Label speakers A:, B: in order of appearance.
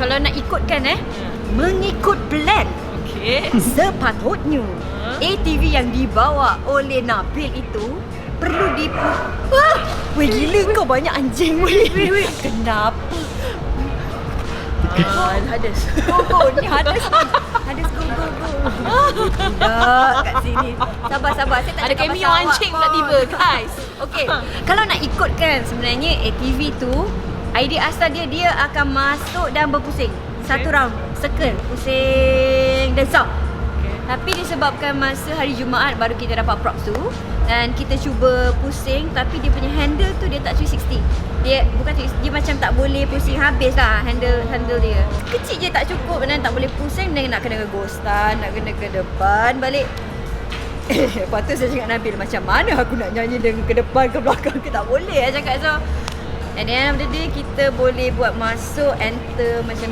A: Kalau nak ikutkan mengikut plan, sepatutnya ATV yang dibawa oleh Nabil itu perlu weh gila kau banyak anjing weh. Kenapa? Hadas. Go. Ni hadas. Hadas go. Tidak kat sini. Sabar. Saya tak
B: ada cameo anjing pula tiba, guys.
A: Okey. Kalau nak ikutkan sebenarnya ATV tu, idea asal dia akan masuk dan berpusing. Satu round, circle, pusing dan stop. Tapi disebabkan masa hari Jumaat baru kita dapat props tu dan kita cuba pusing, tapi dia punya handle tu dia tak 360. Dia bukan 360, dia macam tak boleh pusing habis lah handle dia. Kecil je tak cukup dan tak boleh pusing dan nak kena ke ghostan, nak kena ke depan balik. Lepas tu saya cakap Nabil, macam mana aku nak nyanyi dengan ke depan ke belakang ke, tak boleh lah cakap. So at the end of the day kita boleh buat masuk, enter macam